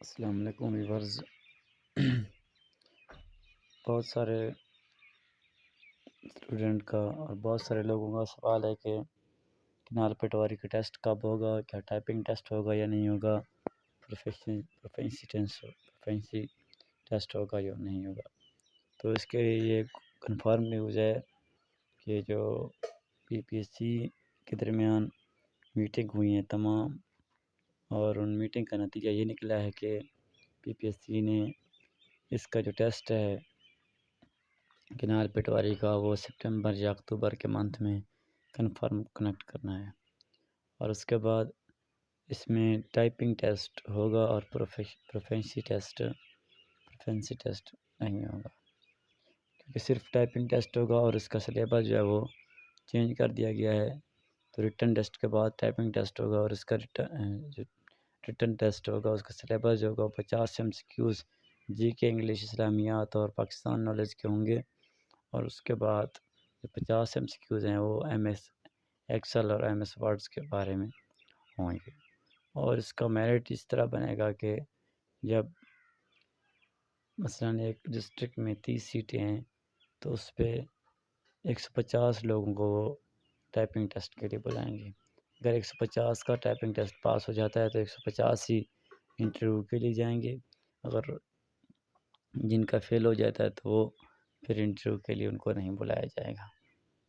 السلام علیکم ویورز بہت سارے اسٹوڈنٹ کا اور بہت سارے لوگوں کا سوال ہے کہ کنال پٹواری کا ٹیسٹ کب ہوگا، کیا ٹائپنگ ٹیسٹ ہوگا یا نہیں ہوگا، پروفینسی ٹیسٹ ہوگا یا نہیں ہوگا۔ تو اس کے یہ کنفرم نیوز ہے کہ جو پی پی ایس سی کے درمیان میٹنگ ہوئی ہیں تمام، اور ان میٹنگ کا نتیجہ یہ نکلا ہے کہ پی پی ایس سی نے اس کا جو ٹیسٹ ہے کنال پٹواری کا وہ سپٹمبر یا اکتوبر کے منتھ میں کنفرم کنیکٹ کرنا ہے، اور اس کے بعد اس میں ٹائپنگ ٹیسٹ ہوگا اور پروفینسی ٹیسٹ نہیں ہوگا، کیونکہ صرف ٹائپنگ ٹیسٹ ہوگا اور اس کا سلیبس جو ہے وہ چینج کر دیا گیا ہے۔ تو ریٹن ٹیسٹ کے بعد ٹائپنگ ٹیسٹ ہوگا، اور اس کا ریٹن ٹیسٹ ہوگا، اس کا سلیبس جو ہوگا 50 MCQs جی کے، انگلش، اسلامیات اور پاکستان نالج کے ہوں گے، اور اس کے بعد جو 50 MCQs ہیں وہ ایم ایس ایکسل اور ایم ایس ورڈز کے بارے میں ہوں گے۔ اور اس کا میرٹ اس طرح بنے گا کہ جب مثلاً ایک ڈسٹرکٹ میں 30 سیٹیں ہیں تو اس پہ 150 لوگوں کو وہ ٹائپنگ ٹیسٹ کے لیے بلائیں گے۔ اگر 150 کا ٹائپنگ ٹیسٹ پاس ہو جاتا ہے تو 150 ہی انٹرویو کے لیے جائیں گے، اگر جن کا فیل ہو جاتا ہے تو وہ پھر انٹرویو کے لیے ان کو نہیں بلایا جائے گا۔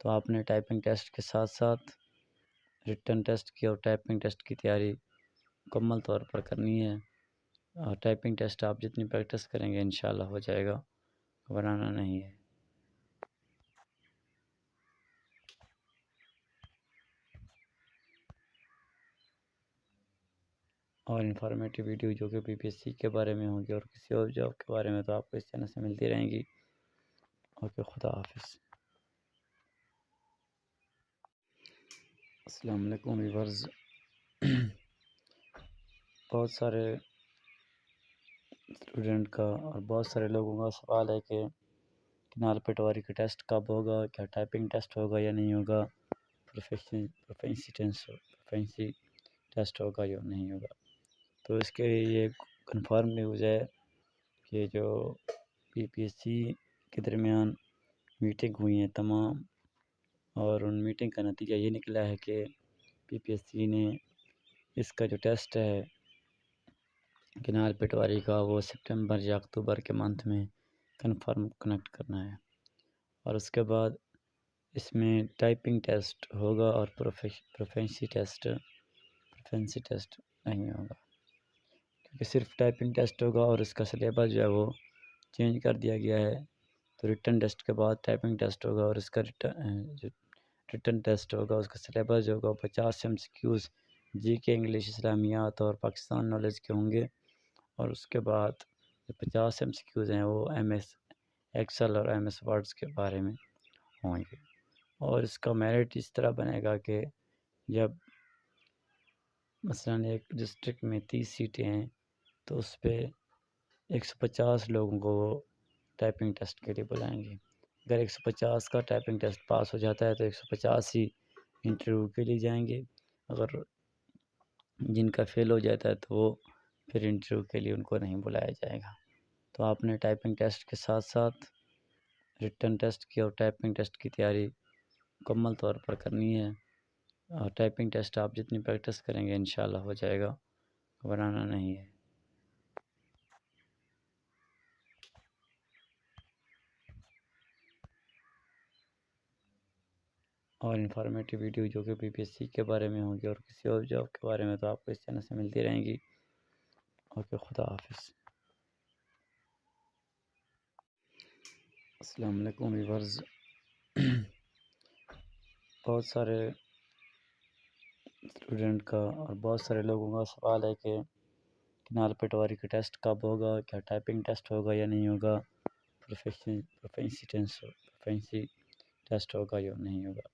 تو آپ نے ٹائپنگ ٹیسٹ کے ساتھ ساتھ ریٹن ٹیسٹ کی اور ٹائپنگ ٹیسٹ کی تیاری مکمل طور پر کرنی ہے، اور ٹائپنگ ٹیسٹ آپ جتنی پریکٹس کریں گے انشاءاللہ ہو جائے گا، گھبرانا نہیں ہے۔ اور انفارمیٹیو ویڈیو جو کہ پی پی ایس سی کے بارے میں ہوگی اور کسی اور جاب کے بارے میں تو آپ کو اس چینل سے ملتی رہیں گی۔ اوکے، خدا حافظ۔ السلام علیکم ویورز بہت سارے اسٹوڈنٹ کا اور بہت سارے لوگوں کا سوال ہے کہ کنال پٹواری کا ٹیسٹ کب ہوگا، کیا ٹائپنگ ٹیسٹ ہوگا یا نہیں ہوگا، پروفینسی ٹیسٹ ہوگا یا نہیں ہوگا۔ تو اس کے یہ کنفرم نیوز ہے کہ جو پی پی ایس سی کے درمیان میٹنگ ہوئی ہیں تمام، اور ان میٹنگ کا نتیجہ یہ نکلا ہے کہ پی پی ایس سی نے اس کا جو ٹیسٹ ہے کنال پٹواری کا وہ سپٹمبر یا اکتوبر کے منتھ میں کنفرم کنیکٹ کرنا ہے، اور اس کے بعد اس میں ٹائپنگ ٹیسٹ ہوگا اور پروفینسی ٹیسٹ نہیں ہوگا، کیونکہ صرف ٹائپنگ ٹیسٹ ہوگا اور اس کا سلیبس جو ہے وہ چینج کر دیا گیا ہے۔ تو ریٹن ٹیسٹ کے بعد ٹائپنگ ٹیسٹ ہوگا، اور اس کا ریٹن ٹیسٹ ہوگا، اس کا سلیبس جو ہوگا 50 MCQs جی کے، انگلش، اسلامیات اور پاکستان نالج کے ہوں گے، اور اس کے بعد جو 50 MCQs ہیں وہ ایم ایس ایکسل اور ایم ایس ورڈز کے بارے میں ہوں گے۔ اور اس کا میرٹ اس طرح بنے گا کہ جب مثلاً ایک ڈسٹرکٹ میں 30 سیٹیں ہیں تو اس پہ 150 لوگوں کو وہ ٹائپنگ ٹیسٹ کے لیے بلائیں گے۔ اگر 150 کا ٹائپنگ ٹیسٹ پاس ہو جاتا ہے تو 150 ہی انٹرویو کے لیے جائیں گے، اگر جن کا فیل ہو جاتا ہے تو وہ پھر انٹرویو کے لیے ان کو نہیں بلایا جائے گا۔ تو آپ نے ٹائپنگ ٹیسٹ کے ساتھ ساتھ ریٹن ٹیسٹ کی اور ٹائپنگ ٹیسٹ کی تیاری مکمل طور پر کرنی ہے، اور ٹائپنگ ٹیسٹ آپ جتنی پریکٹس کریں گے انشاءاللہ ہو جائے گا، گھبرانا نہیں ہے۔ اور انفارمیٹیو ویڈیو جو کہ پی پی ایس سی کے بارے میں ہوگی اور کسی اور جاب کے بارے میں تو آپ کو اس چینل سے ملتی رہیں گی۔ اوکے، خدا حافظ۔ السلام علیکم ویورز بہت سارے اسٹوڈنٹ کا اور بہت سارے لوگوں کا سوال ہے کہ کنال پٹواری کا ٹیسٹ کب ہوگا، کیا ٹائپنگ ٹیسٹ ہوگا یا نہیں ہوگا، پروفینسی ٹیسٹ ہوگا یا نہیں ہوگا۔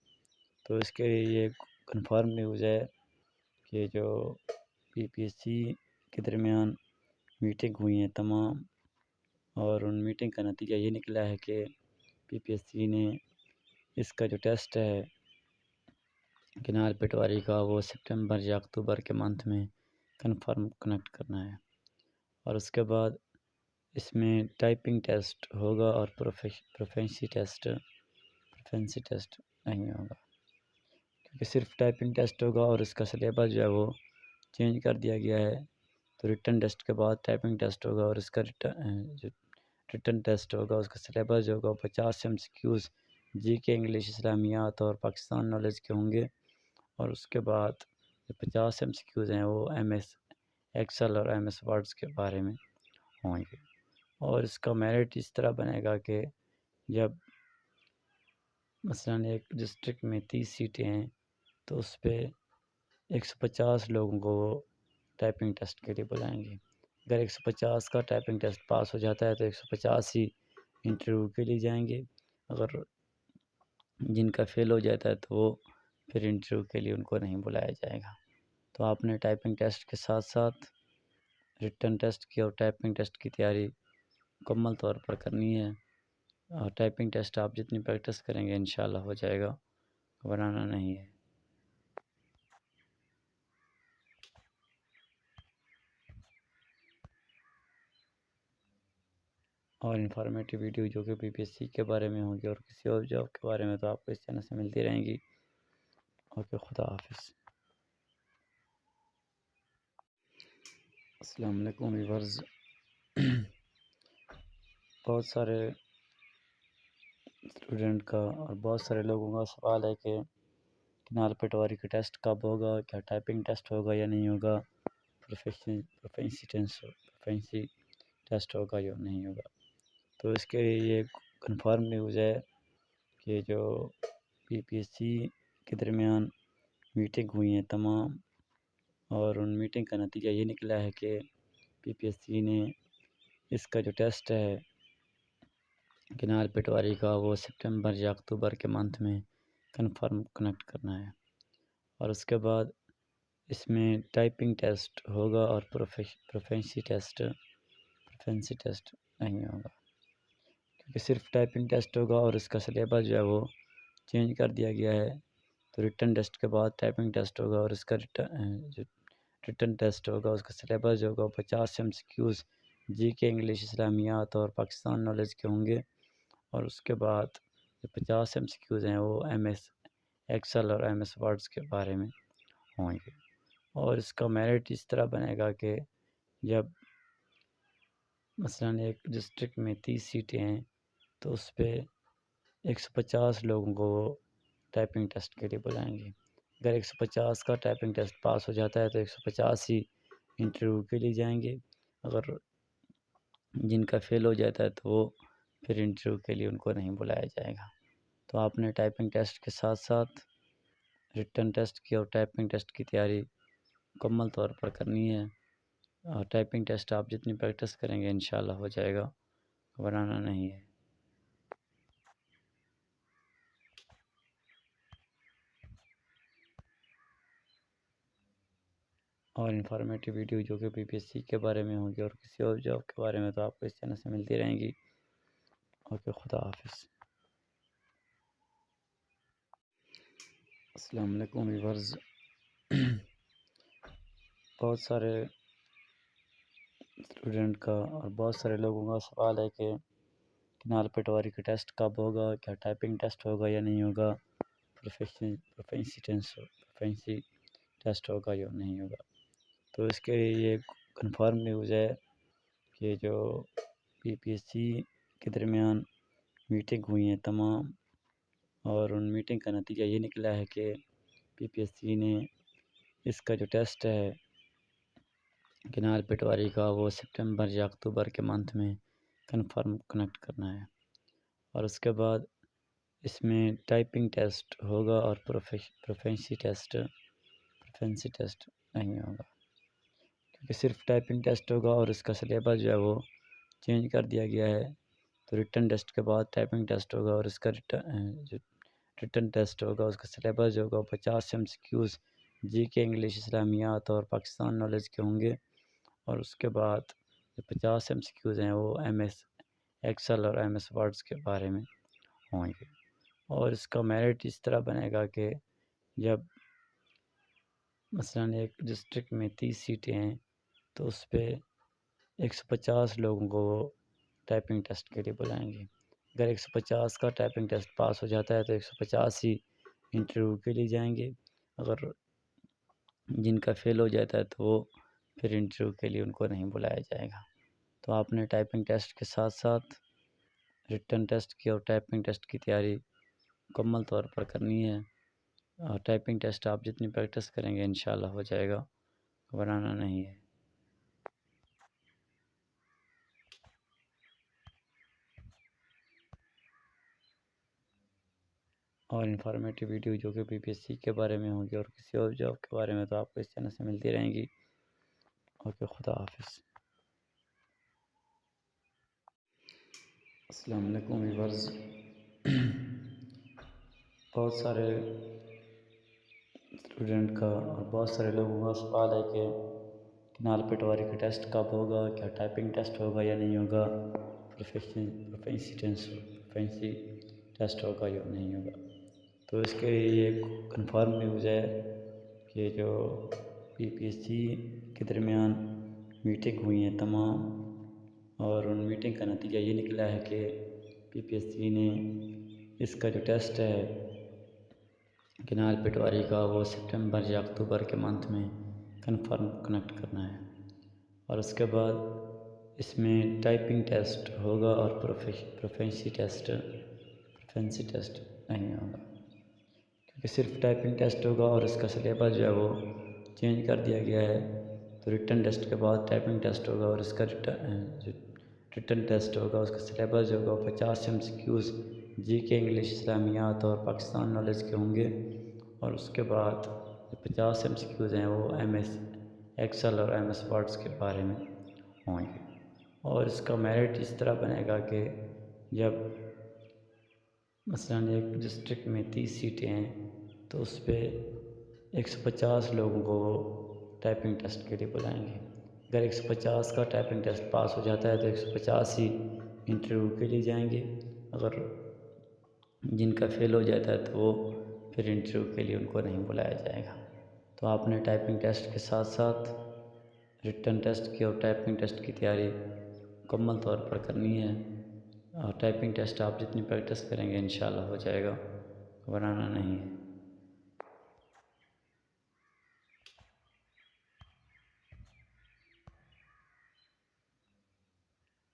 تو اس کے یہ کنفرم نیوز ہے کہ جو پی پی ایس سی کے درمیان میٹنگ ہوئی ہیں تمام، اور ان میٹنگ کا نتیجہ یہ نکلا ہے کہ پی پی ایس سی نے اس کا جو ٹیسٹ ہے کنال پٹواری کا وہ سپٹمبر یا اکتوبر کے منتھ میں کنفرم کنیکٹ کرنا ہے، اور اس کے بعد اس میں ٹائپنگ ٹیسٹ ہوگا اور پروفینسی ٹیسٹ نہیں ہوگا، کیونکہ صرف ٹائپنگ ٹیسٹ ہوگا اور اس کا سلیبس جو ہے وہ چینج کر دیا گیا ہے۔ تو ریٹن ٹیسٹ کے بعد ٹائپنگ ٹیسٹ ہوگا اور اس کا ریٹن ٹیسٹ ہوگا، اس کا سلیبس جو ہوگا 50 MCQs جی کے، انگلش، اسلامیات اور پاکستان نالج کے ہوں گے۔ اور اس کے بعد جو 50 MCQs ہیں وہ MS ایکسل اور MS ورڈز کے بارے میں ہوں گے۔ اور اس کا میرٹ اس طرح بنے گا کہ جب مثلاً ایک ڈسٹرکٹ میں 30 سیٹیں ہیں تو اس پہ 150 لوگوں کو وہ ٹائپنگ ٹیسٹ کے لیے بلائیں گے۔ اگر 150 کا ٹائپنگ ٹیسٹ پاس ہو جاتا ہے تو 150 ہی انٹرویو کے لیے جائیں گے، اگر جن کا فیل ہو جاتا ہے تو وہ پھر انٹرویو کے لیے ان کو نہیں بلایا جائے گا۔ تو آپ نے ٹائپنگ ٹیسٹ کے ساتھ ساتھ ریٹن ٹیسٹ کی اور ٹائپنگ ٹیسٹ کی تیاری مکمل طور پر کرنی ہے، اور ٹائپنگ ٹیسٹ آپ جتنی پریکٹس کریں گے انشاءاللہ ہو جائے گا، گھبرانا نہیں ہے۔ اور انفارمیٹیو ویڈیو جو کہ PPSC کے بارے میں ہوگی اور کسی اور جاب کے بارے میں تو آپ کو اس چینل سے ملتی رہیں گی۔ اوکے، خدا حافظ۔ السلام علیکم ویورز۔ بہت سارے اسٹوڈنٹ کا اور بہت سارے لوگوں کا سوال ہے کہ کنال پٹواری کا ٹیسٹ کب ہوگا، کیا ٹائپنگ ٹیسٹ ہوگا یا نہیں ہوگا، پروفینسی ٹیسٹ ہوگا یا نہیں ہوگا۔ تو اس کے یہ کنفرم نیوز ہے کہ جو PPSC کے درمیان میٹنگ ہوئی ہیں تمام، اور ان میٹنگ کا نتیجہ یہ نکلا ہے کہ PPSC نے اس کا جو ٹیسٹ ہے کنال پٹواری کا وہ سپٹمبر یا اکتوبر کے منتھ میں کنفرم کنیکٹ کرنا ہے۔ اور اس کے بعد اس میں ٹائپنگ ٹیسٹ ہوگا اور پروفینسی ٹیسٹ نہیں ہوگا، کیونکہ صرف ٹائپنگ ٹیسٹ ہوگا اور اس کا سلیبس جو ہے وہ چینج کر دیا گیا ہے۔ تو ریٹن ٹیسٹ کے بعد ٹائپنگ ٹیسٹ ہوگا اور اس کا ریٹن ٹیسٹ ہوگا، اس کا سلیبس جو ہوگا 50 MCQs جی کے، انگلش، اسلامیات اور پاکستان نالج کے ہوں گے۔ اور اس کے بعد جو 50 MCQs ہیں وہ MS ایکسل اور MS ورڈز کے بارے میں ہوں گے۔ اور اس کا میرٹ اس طرح بنے گا کہ جب مثلاً ایک ڈسٹرکٹ میں 30 سیٹیں ہیں تو اس پہ 150 لوگوں کو وہ ٹائپنگ ٹیسٹ کے لیے بلائیں گے۔ اگر 150 کا ٹائپنگ ٹیسٹ پاس ہو جاتا ہے تو 150 ہی انٹرویو کے لیے جائیں گے، اگر جن کا فیل ہو جاتا ہے تو وہ پھر انٹرویو کے لیے ان کو نہیں بلایا جائے گا۔ تو آپ نے ٹائپنگ ٹیسٹ کے ساتھ ساتھ ریٹن ٹیسٹ کی اور ٹائپنگ ٹیسٹ کی تیاری مکمل طور پر کرنی ہے، اور ٹائپنگ ٹیسٹ آپ جتنی پریکٹس کریں گے انشاءاللہ ہو جائے گا، گھبرانا نہیں ہے۔ اور انفارمیٹیو ویڈیو جو کہ PPSC کے بارے میں ہوگی اور کسی اور جاب کے بارے میں تو آپ کو اس چینل سے ملتی رہیں گی۔ اوکے، خدا حافظ۔ السلام علیکم ویورز۔ بہت سارے اسٹوڈنٹ کا اور بہت سارے لوگوں کا سوال ہے کہ کنال پٹواری کا ٹیسٹ کب ہوگا، کیا ٹائپنگ ٹیسٹ ہوگا یا نہیں ہوگا، پروفینسی ٹیسٹ ہوگا یا نہیں ہوگا۔ تو اس کے یہ کنفرم نیوز ہے کہ جو PPSC کے درمیان میٹنگ ہوئی ہیں تمام، اور ان میٹنگ کا نتیجہ یہ نکلا ہے کہ PPSC نے اس کا جو ٹیسٹ ہے کنال پٹواری کا وہ سپٹمبر یا اکتوبر کے منتھ میں کنفرم کنیکٹ کرنا ہے۔ اور اس کے بعد اس میں ٹائپنگ ٹیسٹ ہوگا اور پروفینسی ٹیسٹ نہیں ہوگا، کیونکہ صرف ٹائپنگ ٹیسٹ ہوگا اور اس کا سلیبس جو ہے وہ چینج کر دیا گیا ہے۔ تو ریٹن ٹیسٹ کے بعد ٹائپنگ ٹیسٹ ہوگا اور اس کا ریٹن ٹیسٹ ہوگا، اس کا سلیبس جو ہوگا 50 MCQs جی کے، انگلش، اسلامیات اور پاکستان نالج کے ہوں گے۔ اور اس کے بعد جو 50 MCQs ہیں وہ MS ایکسل اور MS ورڈز کے بارے میں ہوں گے۔ اور اس کا میرٹ اس طرح بنے گا کہ جب مثلاً ایک ڈسٹرکٹ میں 30 سیٹیں ہیں تو اس پہ 150 لوگوں کو وہ ٹائپنگ ٹیسٹ کے لیے بلائیں گے۔ اگر 150 کا ٹائپنگ ٹیسٹ پاس ہو جاتا ہے تو 150 ہی انٹرویو کے لیے جائیں گے۔ اگر جن کا فیل ہو جاتا ہے تو وہ پھر انٹرویو کے لیے ان کو نہیں بلایا جائے گا۔ تو آپ نے ٹائپنگ ٹیسٹ کے ساتھ ساتھ ریٹن ٹیسٹ کی اور ٹائپنگ ٹیسٹ کی تیاری مکمل طور پر کرنی ہے۔ اور ٹائپنگ ٹیسٹ آپ جتنی پریکٹس کریں گے انشاءاللہ ہو جائے گا، گھبرانا نہیں ہے۔ اور انفارمیٹیو ویڈیو جو کہ PPSC کے بارے میں ہوگی اور کسی اور جاب کے بارے میں تو آپ کو اس چینل سے ملتی رہیں گی۔ اوکے، خدا حافظ۔ السلام علیکم ویورز۔ بہت سارے اسٹوڈنٹ کا اور بہت سارے لوگوں کا سوال ہے کہ کنال پٹواری کا ٹیسٹ کب ہوگا، کیا ٹائپنگ ٹیسٹ ہوگا یا نہیں ہوگا، پروفینسی ٹیسٹ ہوگا یا نہیں ہوگا۔ تو اس کے یہ کنفرم نیوز ہے کہ جو PPSC کے درمیان میٹنگ ہوئی ہیں تمام، اور ان میٹنگ کا نتیجہ یہ نکلا ہے کہ PPSC نے اس کا جو ٹیسٹ ہے کنال پٹواری کا وہ سپٹمبر یا اکتوبر کے منتھ میں کنفرم کنیکٹ کرنا ہے، اور اس کے بعد اس میں ٹائپنگ ٹیسٹ ہوگا اور پروفینسی ٹیسٹ نہیں ہوگا، کیونکہ صرف ٹائپنگ ٹیسٹ ہوگا اور اس کا سلیبس جو ہے وہ چینج کر دیا گیا ہے۔ تو ریٹن ٹیسٹ کے بعد ٹائپنگ ٹیسٹ ہوگا اور اس کا ریٹن ٹیسٹ ہوگا، اس کا سلیبس جو ہوگا 50 MCQs جی کے، انگلش، اسلامیات اور پاکستان نالج کے ہوں گے، اور اس کے بعد 50 MCQs ہیں وہ MS ایکسل اور MS ورڈس کے بارے میں ہوں گے۔ اور اس کا میرٹ اس طرح بنے گا کہ جب مثلاً ایک ڈسٹرکٹ میں 30 سیٹیں ہیں تو اس پہ 150 لوگوں کو ٹائپنگ ٹیسٹ کے لیے بلائیں گے۔ اگر 150 کا ٹائپنگ ٹیسٹ پاس ہو جاتا ہے تو 150 ہی انٹرویو کے لیے جائیں گے۔ اگر جن کا فیل ہو جاتا ہے تو وہ پھر انٹرویو کے لیے ان کو نہیں بلایا جائے گا۔ تو آپ نے ٹائپنگ ٹیسٹ کے ساتھ ساتھ ریٹن ٹیسٹ کی اور ٹائپنگ ٹیسٹ کی تیاری مکمل طور پر کرنی ہے۔ اور ٹائپنگ ٹیسٹ آپ جتنی پریکٹس کریں گے انشاءاللہ ہو جائے گا، گھبرانا نہیں ہے۔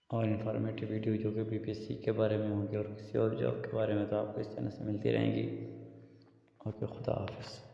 اور انفارمیٹیو ویڈیو جو کہ PPSC کے بارے میں ہوگی اور کسی اور جاب کے بارے میں تو آپ کو اس چینل سے ملتی رہیں گی۔ اوکے، خدا حافظ۔